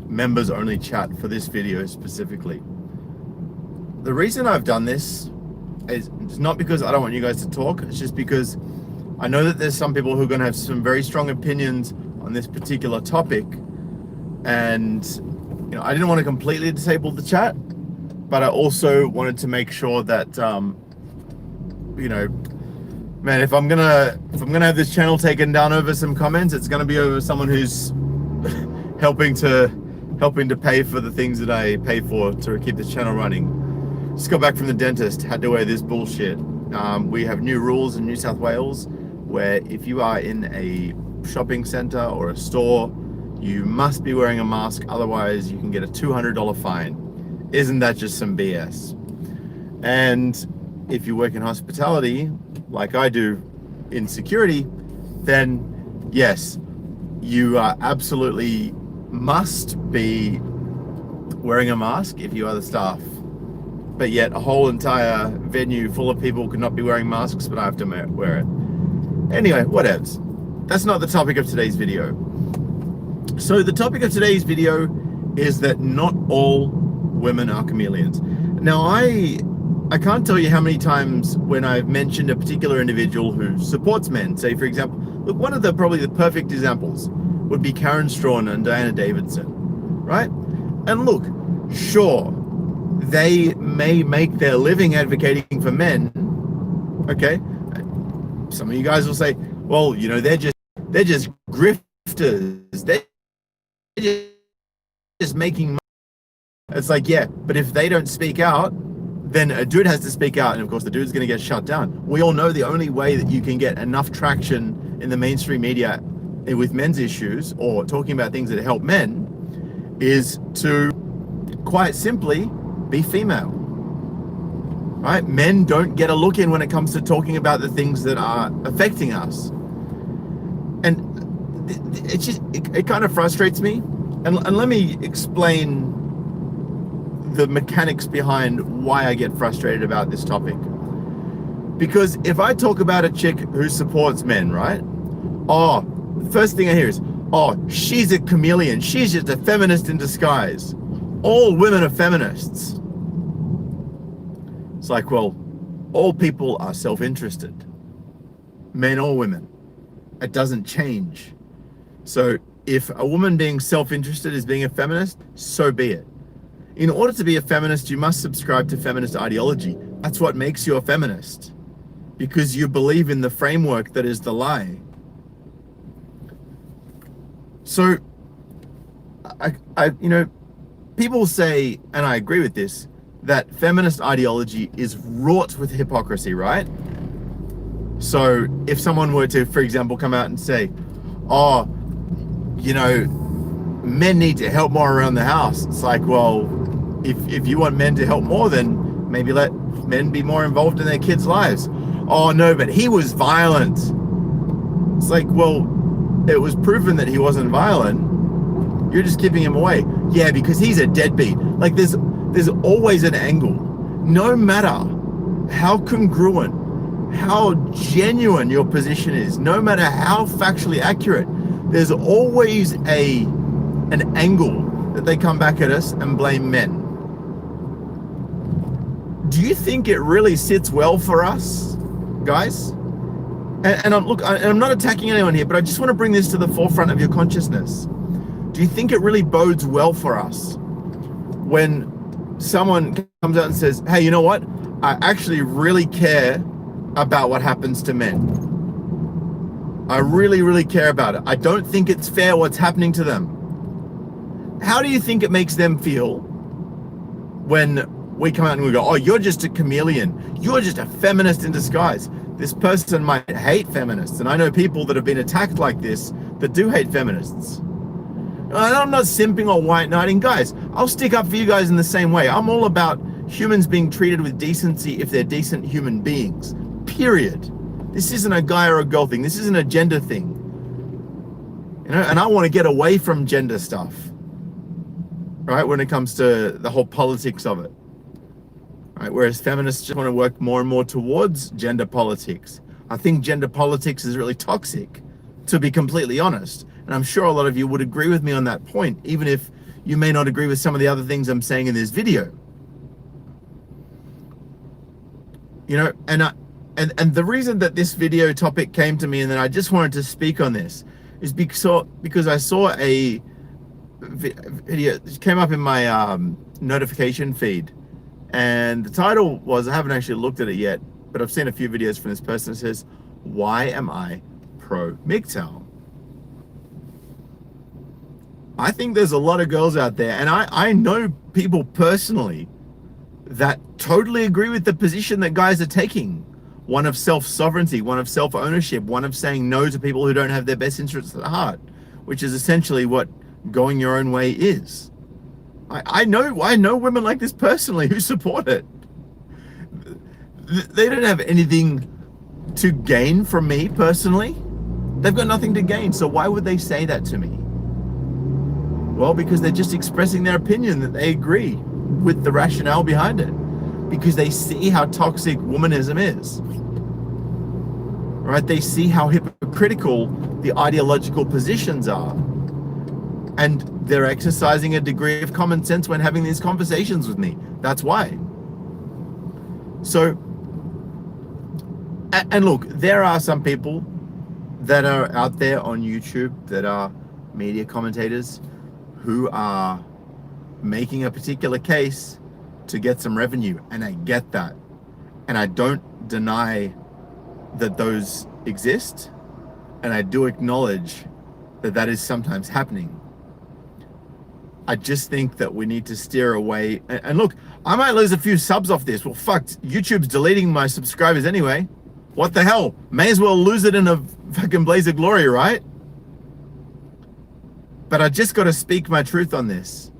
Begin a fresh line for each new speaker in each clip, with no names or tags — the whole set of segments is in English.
members only chat for this video specifically. The reason I've done this is it's not because I don't want you guys to talk, it's just because I know that there's some people who are going to have some very strong opinions on this particular topic, and I didn't want to completely disable the chat, but I also wanted to make sure that man, if I'm gonna have this channel taken down over some comments, it's gonna be over someone who's helping to pay for the things that I pay for to keep this channel running. Just got back from the dentist, had to wear this bullshit. We have new rules in New South Wales where if you are in a shopping center or a store, you must be wearing a mask, otherwise you can get a $200 fine. Isn't that just some BS? And if you work in hospitality, like I do in security, then yes, you absolutely must be wearing a mask if you are the staff. But yet a whole entire venue full of people could not be wearing masks, but I have to wear it. Anyway, whatevs. That's not the topic of today's video. So the topic of today's video is that not all women are chameleons. Now I can't tell you how many times when I've mentioned a particular individual who supports men, say for example, look, one of the probably the perfect examples would be Karen Strawn and Diana Davidson, right? And look, sure, they may make their living advocating for men, okay? Some of you guys will say, well, they're just grifters. They're just making money. It's like, yeah, but if they don't speak out, then a dude has to speak out, and of course the dude's going to get shut down. We all know the only way that you can get enough traction in the mainstream media with men's issues or talking about things that help men is to quite simply be female, right? Men don't get a look in when it comes to talking about the things that are affecting us, and it kind of frustrates me. And let me explain the mechanics behind why I get frustrated about this topic. Because if I talk about a chick who supports men, right? Oh, the first thing I hear is, oh, she's a chameleon. She's just a feminist in disguise. All women are feminists. It's like, well, all people are self-interested. Men or women. It doesn't change. So if a woman being self-interested is being a feminist, so be it. In order to be a feminist, you must subscribe to feminist ideology. That's what makes you a feminist, because you believe in the framework that is the lie. So, people say, and I agree with this, that feminist ideology is wrought with hypocrisy, right? So if someone were to, for example, come out and say, oh, men need to help more around the house. It's like, well, if you want men to help more, then maybe let men be more involved in their kids' lives. Oh no, but he was violent. It's like, well, it was proven that he wasn't violent. You're just keeping him away. Yeah, because he's a deadbeat. Like there's always an angle. No matter how congruent, how genuine your position is, no matter how factually accurate, there's always an angle that they come back at us and blame men. Do you think it really sits well for us, guys? And I'm not attacking anyone here, but I just want to bring this to the forefront of your consciousness. Do you think it really bodes well for us when someone comes out and says, hey, you know what? I actually really care about what happens to men. I really, really care about it. I don't think it's fair what's happening to them. How do you think it makes them feel when we come out and we go, oh, you're just a chameleon. You're just a feminist in disguise. This person might hate feminists. And I know people that have been attacked like this that do hate feminists. And I'm not simping or white knighting. Guys, I'll stick up for you guys in the same way. I'm all about humans being treated with decency if they're decent human beings. Period. This isn't a guy or a girl thing. This isn't a gender thing. And I want to get away from gender stuff, right? When it comes to the whole politics of it. Right? Whereas feminists just want to work more and more towards gender politics. I think gender politics is really toxic, to be completely honest. And I'm sure a lot of you would agree with me on that point, even if you may not agree with some of the other things I'm saying in this video. You know, and the reason that this video topic came to me and that I just wanted to speak on this is because I saw a video, it came up in my notification feed, and the title was, I haven't actually looked at it yet, but I've seen a few videos from this person that says, why am I pro MGTOW? I think there's a lot of girls out there, and I know people personally that totally agree with the position that guys are taking. One of self-sovereignty, one of self-ownership, one of saying no to people who don't have their best interests at heart, which is essentially what going your own way is. I know women like this personally who support it. They don't have anything to gain from me personally. They've got nothing to gain, so why would they say that to me? Well, because they're just expressing their opinion that they agree with the rationale behind it, because they see how toxic womanism is. Right? They see how hypocritical the ideological positions are. And they're exercising a degree of common sense when having these conversations with me. That's why. So, and look, there are some people that are out there on YouTube that are media commentators who are making a particular case to get some revenue, and I get that. And I don't deny that those exist, and I do acknowledge that that is sometimes happening. I just think that we need to steer away. And look, I might lose a few subs off this. Well, fuck, YouTube's deleting my subscribers anyway. What the hell? May as well lose it in a fucking blaze of glory, right? But I just got to speak my truth on this.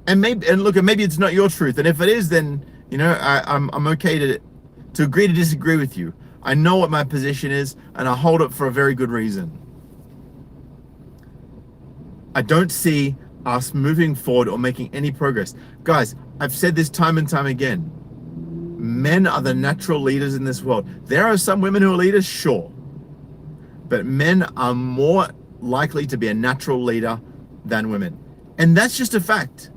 And maybe it's not your truth. And if it is, then, you know, I'm okay to agree to disagree with you. I know what my position is, and I hold it for a very good reason. I don't see us moving forward or making any progress. Guys, I've said this time and time again. Men are the natural leaders in this world. There are some women who are leaders, sure. But men are more likely to be a natural leader than women. And that's just a fact.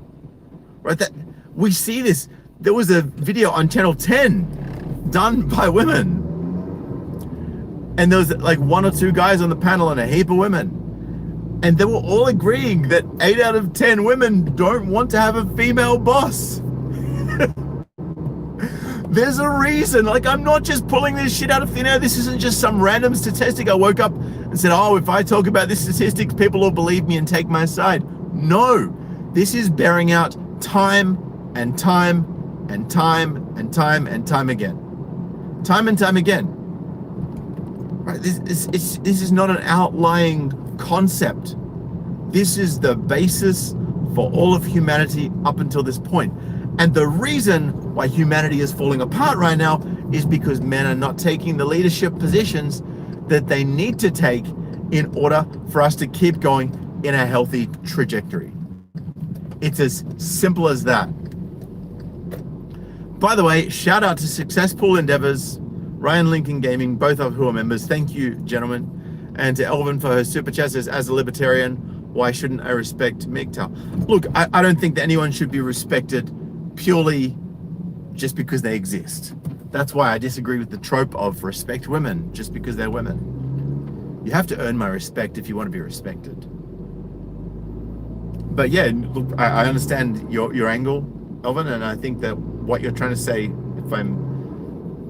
Right? That we see this. There was a video on Channel 10 done by women. And there was like 1 or 2 guys on the panel and a heap of women. And they were all agreeing that 8 out of 10 women don't want to have a female boss. There's a reason. Like, I'm not just pulling this shit out of thin air. This isn't just some random statistic. I woke up and said, oh, if I talk about this statistics, people will believe me and take my side. No, this is bearing out time and time and time and time and time again. Time and time again. Right? This is not an outlying concept. This is the basis for all of humanity up until this point. And the reason why humanity is falling apart right now is because men are not taking the leadership positions that they need to take in order for us to keep going in a healthy trajectory. It's as simple as that. By the way, shout out to Success Pool Endeavors, Ryan Lincoln Gaming, both of who are members. Thank you, gentlemen. And to Elvin for her super chat says, as a libertarian, why shouldn't I respect MGTOW? Look, I don't think that anyone should be respected purely just because they exist. That's why I disagree with the trope of respect women just because they're women. You have to earn my respect if you want to be respected. But yeah, look, I understand your angle, Elvin, and I think that what you're trying to say,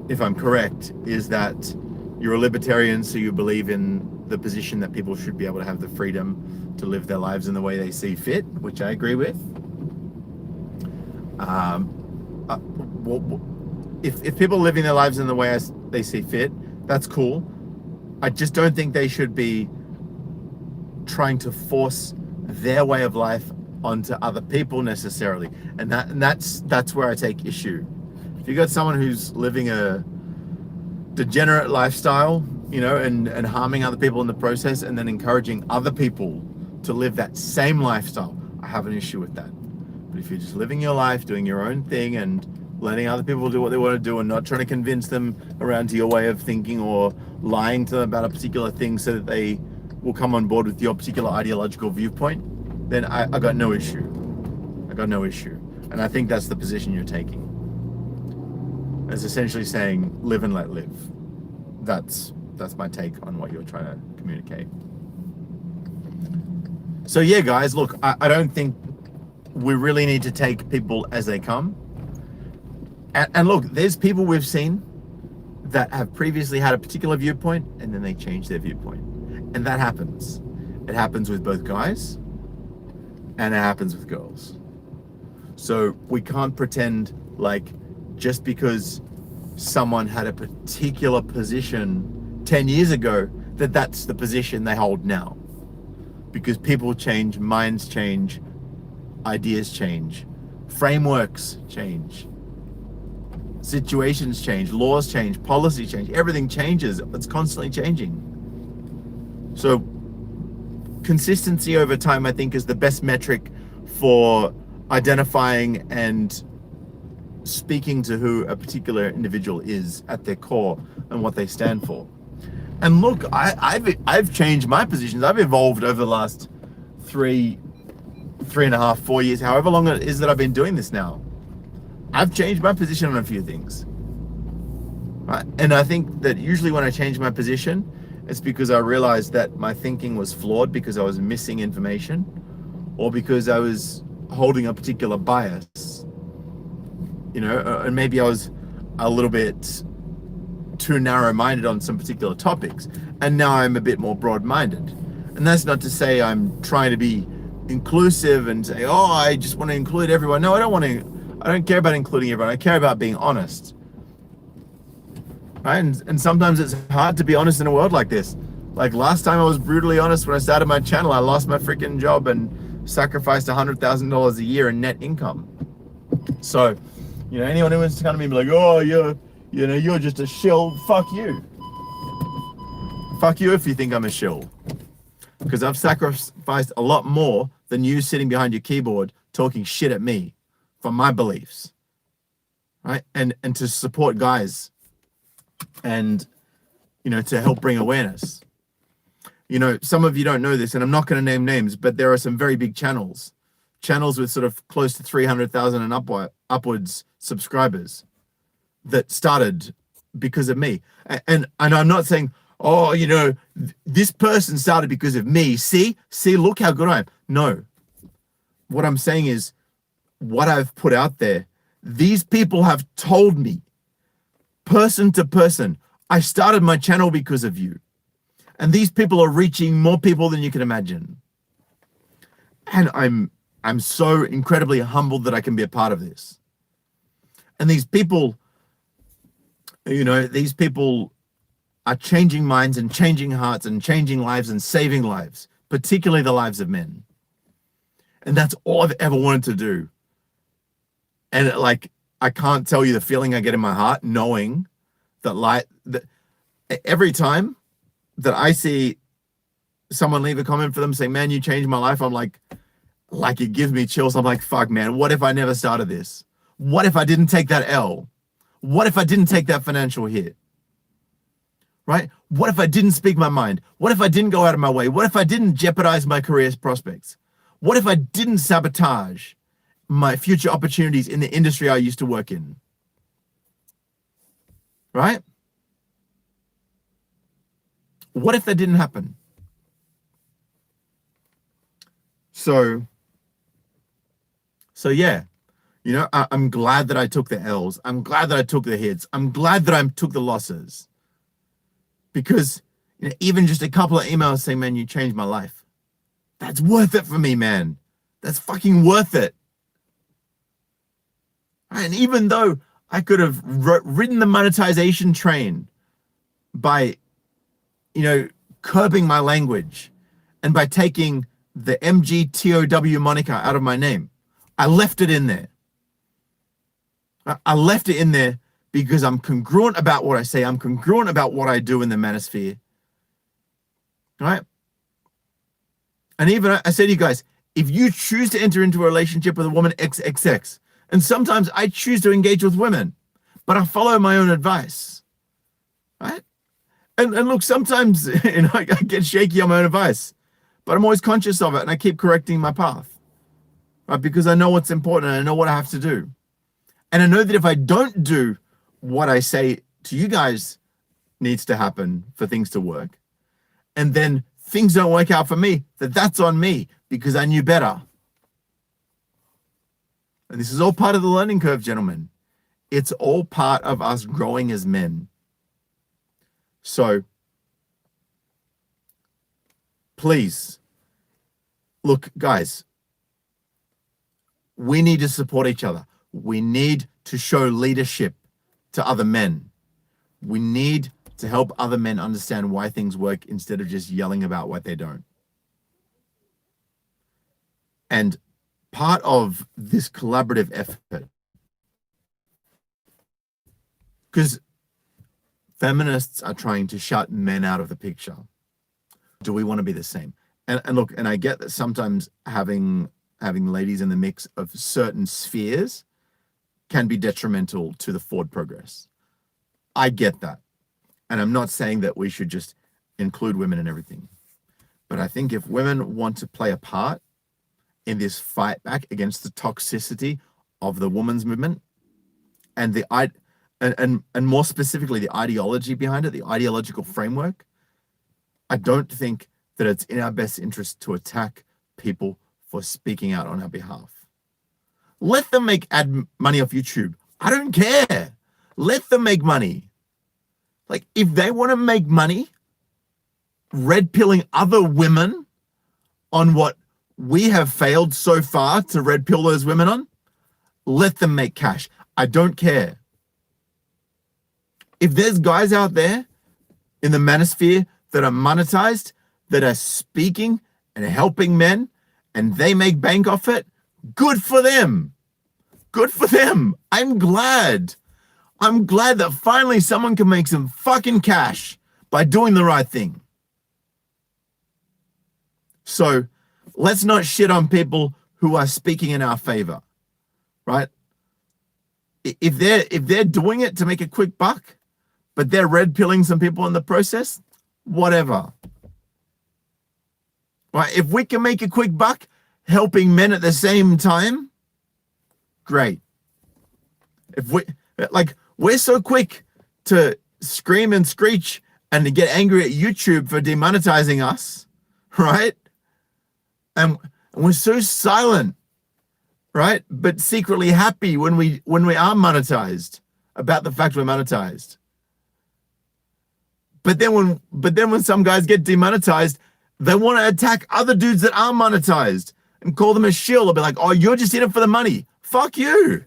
if I'm correct, is that you're a libertarian, so you believe in the position that people should be able to have the freedom to live their lives in the way they see fit, which I agree with. If people are living their lives in the way they see fit, that's cool. I just don't think they should be trying to force their way of life onto other people necessarily, and that's where I take issue. If you got someone who's living a degenerate lifestyle, you know, and harming other people in the process, and then encouraging other people to live that same lifestyle, I have an issue with that. But if you're just living your life, doing your own thing, and letting other people do what they want to do, and not trying to convince them around to your way of thinking or lying to them about a particular thing so that they will come on board with your particular ideological viewpoint, then I got no issue. I got no issue. And I think that's the position you're taking. It's essentially saying live and let live. That's my take on what you're trying to communicate. So yeah, guys, look, I don't think we really need to take people as they come. And look, there's people we've seen that have previously had a particular viewpoint and then they change their viewpoint. And that happens. It happens with both guys and it happens with girls. So we can't pretend like just because someone had a particular position 10 years ago that that's the position they hold now. Because people change, minds change, ideas change, frameworks change, situations change, laws change, policy change, everything changes. It's constantly changing. So consistency over time, I think, is the best metric for identifying and speaking to who a particular individual is at their core and what they stand for. And look, I've changed my positions. I've evolved over the last 3.5, 4 years, however long it is that I've been doing this now. I've changed my position on a few things. Right? And I think that usually when I change my position, it's because I realized that my thinking was flawed because I was missing information or because I was holding a particular bias. You know, and maybe I was a little bit too narrow-minded on some particular topics, and now I'm a bit more broad-minded. And that's not to say I'm trying to be inclusive and say, oh, I just want to include everyone. No, I don't care about including everyone. I care about being honest. Right? And sometimes it's hard to be honest in a world like this. Like last time I was brutally honest when I started my channel. I lost my freaking job and sacrificed $100,000 a year in net income. So, you know, anyone who wants to kind of be like, oh, you're just a shill, fuck you. Fuck you if you think I'm a shill. Because I've sacrificed a lot more than you sitting behind your keyboard talking shit at me for my beliefs. Right? And to support guys and, you know, to help bring awareness. You know, some of you don't know this, and I'm not going to name names, but there are some very big channels with sort of close to 300,000 and upwards subscribers that started because of me. And I'm not saying, oh, you know, this person started because of me. See, look how good I am. No. What I'm saying is what I've put out there. These people have told me, person to person, I started my channel because of you. And these people are reaching more people than you can imagine. And I'm so incredibly humbled that I can be a part of this. And these people, you know, these people are changing minds and changing hearts and changing lives and saving lives, particularly the lives of men. And that's all I've ever wanted to do. And like, I can't tell you the feeling I get in my heart knowing that every time that I see someone leave a comment for them saying, man, you changed my life, I'm like it gives me chills. I'm like, fuck, man, what if I never started this? What if I didn't take that L? What if I didn't take that financial hit? Right? What if I didn't speak my mind? What if I didn't go out of my way? What if I didn't jeopardize my career prospects? What if I didn't sabotage my future opportunities in the industry I used to work in? Right? What if that didn't happen? So yeah, you know, I'm glad that I took the L's. I'm glad that I took the hits. I'm glad that I took the losses. Because, you know, even just a couple of emails saying, man, you changed my life. That's worth it for me, man. That's fucking worth it. And even though I could have ridden the monetization train by, you know, curbing my language and by taking the MGTOW moniker out of my name, I left it in there. I left it in there because I'm congruent about what I say. I'm congruent about what I do in the manosphere. Right? And even I say to you guys, if you choose to enter into a relationship with a woman XXX, and sometimes I choose to engage with women, but I follow my own advice. Right? And look, sometimes I get shaky on my own advice, but I'm always conscious of it and I keep correcting my path, right? Because I know what's important and I know what I have to do. And I know that if I don't do what I say to you guys needs to happen for things to work, and then things don't work out for me, that's on me because I knew better. And this is all part of the learning curve, gentlemen. It's all part of us growing as men. So please, look, guys, we need to support each other. We need to show leadership to other men. We need to help other men understand why things work instead of just yelling about what they don't. And part of this collaborative effort, because feminists are trying to shut men out of the picture. Do we want to be the same? And look, and I get that sometimes having ladies in the mix of certain spheres can be detrimental to the forward progress. I get that. And I'm not saying that we should just include women in everything. But I think if women want to play a part in this fight back against the toxicity of the women's movement and the and more specifically the ideology behind it, the ideological framework, I don't think that it's in our best interest to attack people for speaking out on our behalf. Let them make money off YouTube. I don't care. Let them make money. Like, if they want to make money red pilling other women on what we have failed so far to red pill those women on, let them make cash. I don't care. If there's guys out there in the manosphere that are monetized, that are speaking and helping men, and they make bank off it, good for them. Good for them. I'm glad. I'm glad that finally someone can make some fucking cash by doing the right thing. So let's not shit on people who are speaking in our favor, right? If they're doing it to make a quick buck, but they're red pilling some people in the process, whatever. Right? If we can make a quick buck helping men at the same time, great. If we're so quick to scream and screech and to get angry at YouTube for demonetizing us, right? And we're so silent, right? But secretly happy when we are monetized about the fact we're monetized. But then when some guys get demonetized, they want to attack other dudes that are monetized and call them a shill. They'll be like, oh, you're just in it for the money. Fuck you.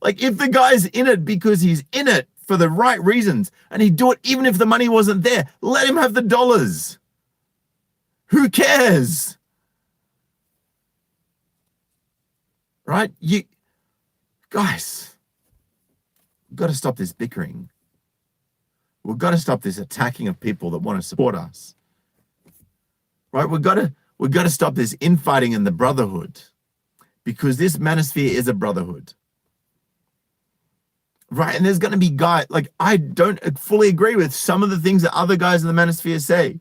Like, if the guy's in it because he's in it for the right reasons and he'd do it even if the money wasn't there, let him have the dollars. Who cares? Right? Guys, we've got to stop this bickering. We've got to stop this attacking of people that want to support us. Right? We've got to stop this infighting in the brotherhood, because this manosphere is a brotherhood. Right? And there's going to be guys, like, I don't fully agree with some of the things that other guys in the manosphere say.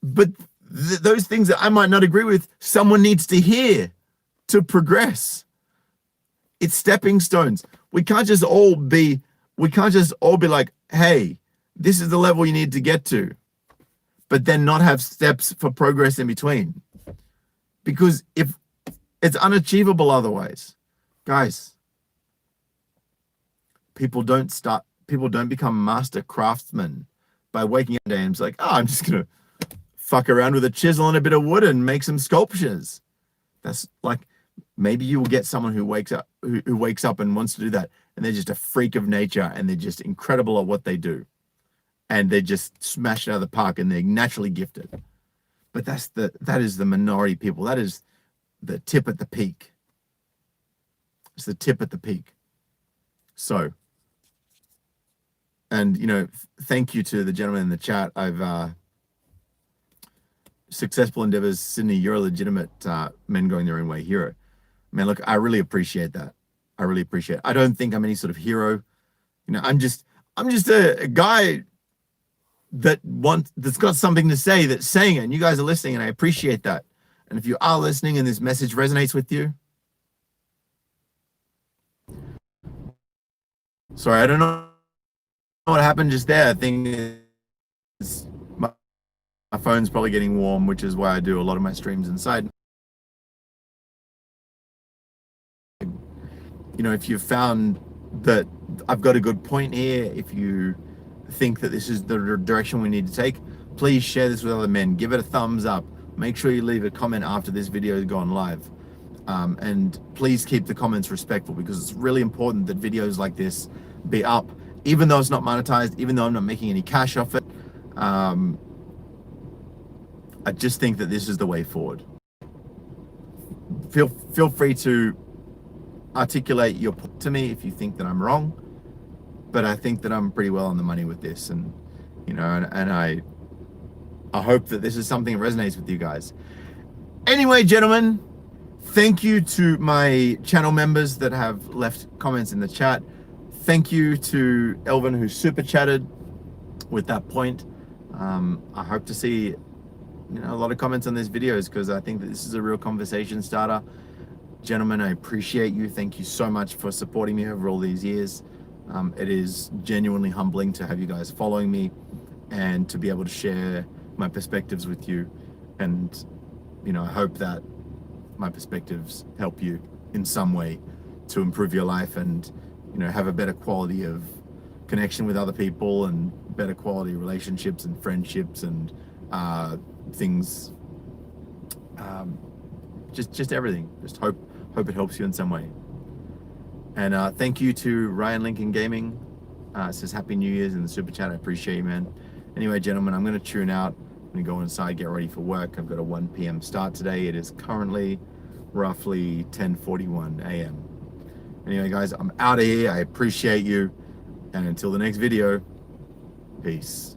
But those things that I might not agree with, someone needs to hear to progress. It's stepping stones. We can't just all be like, hey, this is the level you need to get to, but then not have steps for progress in between. Because if it's unachievable otherwise, guys, people don't become master craftsmen by waking up and it's like, oh, I'm just gonna fuck around with a chisel and a bit of wood and make some sculptures. That's like, maybe you will get someone who wakes up and wants to do that, and they're just a freak of nature and they're just incredible at what they do, and they just smash it out of the park and they're naturally gifted. But that is the minority people. That is the tip at the peak. It's the tip at the peak. So, and thank you to the gentleman in the chat. I've successful endeavors, Sydney, you're a legitimate men going their own way hero. Man, look, I really appreciate that. I really appreciate it. I don't think I'm any sort of hero. I'm just a guy that's got something to say, that's saying it, and you guys are listening, and I appreciate that. And if you are listening and this message resonates with you, sorry, I don't know what happened just there. I think my phone's probably getting warm, which is why I do a lot of my streams inside. You know, if you've found that I've got a good point here, if you think that this is the direction we need to take, please share this with other men. Give it a thumbs up. Make sure you leave a comment after this video has gone live. And please keep the comments respectful, because it's really important that videos like this be up, even though it's not monetized, even though I'm not making any cash off it. I just think that this is the way forward. Feel free to articulate your point to me if you think that I'm wrong, but I think that I'm pretty well on the money with this, and you know, and I hope that this is something that resonates with you guys. Anyway, gentlemen, thank you to my channel members that have left comments in the chat. Thank you to Elvin, who super chatted with that point. I hope to see a lot of comments on these videos, because I think that this is a real conversation starter. Gentlemen, I appreciate you. Thank you so much for supporting me over all these years. It is genuinely humbling to have you guys following me and to be able to share my perspectives with you. And, you know, I hope that my perspectives help you in some way to improve your life and, you know, have a better quality of connection with other people and better quality relationships and friendships and things. Just everything. Just hope it helps you in some way. And thank you to Ryan Lincoln Gaming. Says Happy New Year's in the super chat. I appreciate you, man. Anyway, gentlemen, I'm going to tune out. I'm going to go inside, get ready for work. I've got a 1 p.m. start today. It is currently roughly 10:41 a.m. Anyway, guys, I'm out of here. I appreciate you. And until the next video, peace.